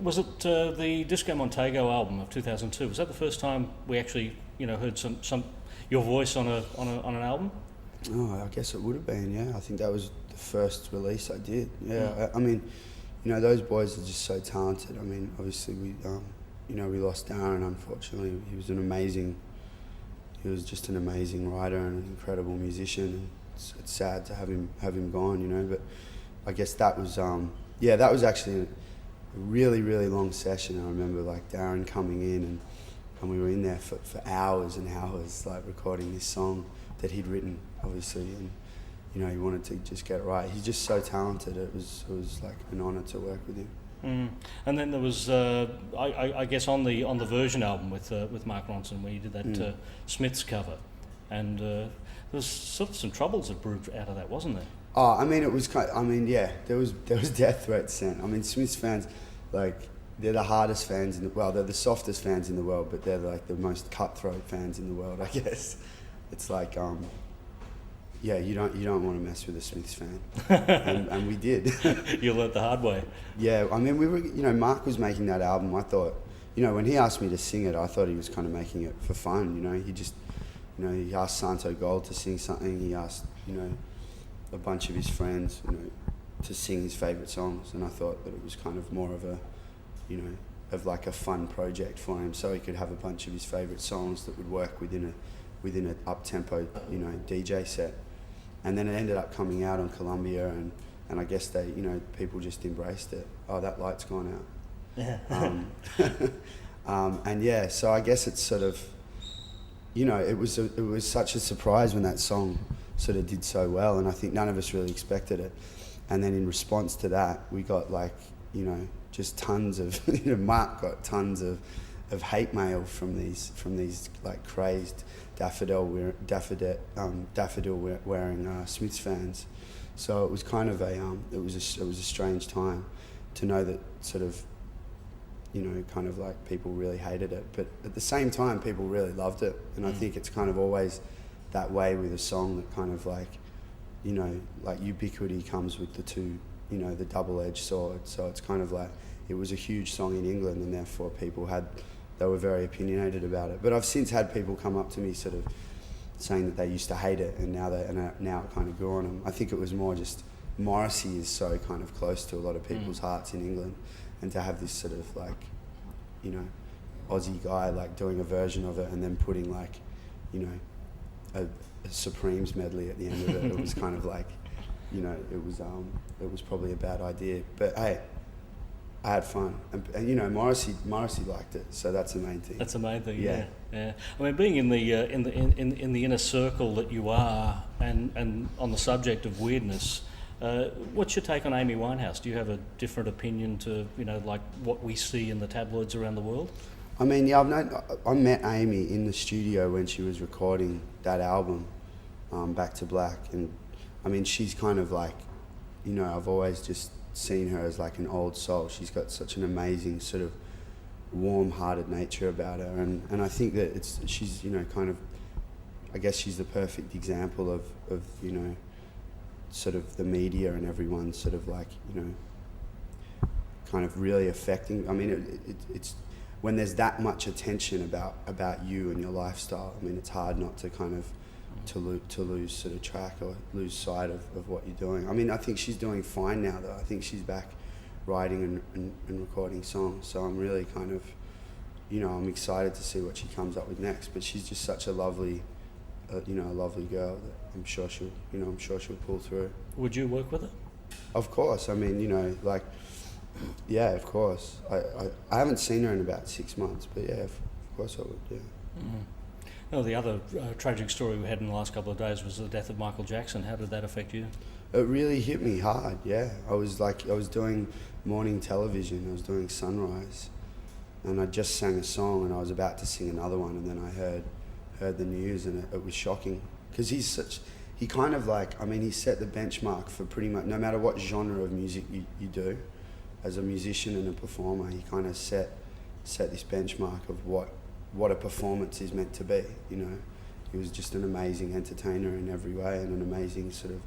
Was it the Disco Montego album of 2002? Was that the first time we actually, heard some your voice on an album? Oh, I guess it would have been, yeah. I think that was the first release I did. Yeah, I mean, those boys are just so talented. I mean, obviously we lost Darren, unfortunately. He was just an amazing writer and an incredible musician. And it's sad to have him gone, but I guess that was, that was actually a really, really long session. I remember like Darren coming in and we were in there for hours and hours, like recording this song that he'd written, obviously, and he wanted to just get it right. He's just so talented. It was like an honour to work with him. And then there was, I guess, on the Version album with Mark Ronson, where you did that Smiths cover, and there was sort of some troubles that brewed out of that, wasn't there? Oh, I mean, it was there was death threats sent. I mean, Smiths fans, like, they're the hardest fans they're the softest fans in the world, but they're like the most cutthroat fans in the world, I guess. It's like, you don't want to mess with a Smiths fan, and we did. You learnt the hard way. Yeah, I mean, we were, Mark was making that album. I thought, when he asked me to sing it, I thought he was kind of making it for fun. He just, he asked Santo Gold to sing something. He asked, a bunch of his friends, to sing his favourite songs, and I thought that it was kind of more of a, of like a fun project for him, so he could have a bunch of his favourite songs that would work within an up-tempo, DJ set. And then it ended up coming out on Columbia, and I guess they, people just embraced it. Oh, that light's gone out. Yeah. And yeah, so I guess it's sort of, it was such a surprise when that song sort of did so well, and I think none of us really expected it. And then in response to that, we got like, just tons of, Mark got tons of hate mail from these like crazed daffodil wearing Smiths fans. So it was kind of it was a strange time to know that sort of, kind of like people really hated it, but at the same time people really loved it. And I think it's kind of always that way with a song, that kind of like, like ubiquity comes with the two, the double-edged sword. So it's kind of like, it was a huge song in England, and therefore they were very opinionated about it. But I've since had people come up to me sort of saying that they used to hate it, and now it kind of grew on them. I think it was more just Morrissey is so kind of close to a lot of people's hearts in England, and to have this sort of like, Aussie guy like doing a version of it and then putting like, a Supremes medley at the end of it, it was kind of like, it was probably a bad idea. But hey, I had fun, and Morrissey liked it, so that's the main thing. That's the main thing. Yeah. I mean, being in the inner circle that you are, and on the subject of weirdness, what's your take on Amy Winehouse? Do you have a different opinion to like what we see in the tabloids around the world? I mean, yeah, I met Amy in the studio when she was recording that album, Back to Black, and I mean, she's kind of like, I've always just seen her as like an old soul. She's got such an amazing sort of warm-hearted nature about her, and I think that she's kind of, I guess she's the perfect example of sort of the media and everyone sort of like kind of really affecting. I mean, it's when there's that much attention about you and your lifestyle, I mean, it's hard not to kind of to lose sort of track or lose sight of what you're doing. I mean, I think she's doing fine now, though. I think she's back writing and recording songs, so I'm really kind of, I'm excited to see what she comes up with next. But she's just such a lovely, a lovely girl that I'm sure she'll pull through. Would you work with her? Of course. I mean, like, yeah, of course. I haven't seen her in about 6 months, but yeah, of course I would, yeah. Mm-hmm. No, the other tragic story we had in the last couple of days was the death of Michael Jackson. How did that affect you? It really hit me hard, yeah. I was doing morning television, I was doing Sunrise, and I just sang a song and I was about to sing another one, and then I heard the news, and it was shocking. Because he kind of like, I mean, he set the benchmark for pretty much, no matter what genre of music you do, as a musician and a performer, he kind of set this benchmark of what a performance is meant to be. He was just an amazing entertainer in every way and an amazing sort of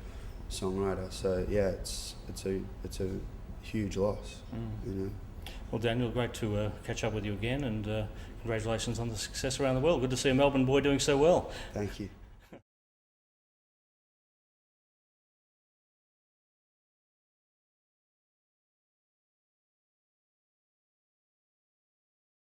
songwriter. So yeah, it's a huge loss. Well, Daniel, great to catch up with you again, and congratulations on the success around the world. Good to see a Melbourne boy doing so well. Thank you.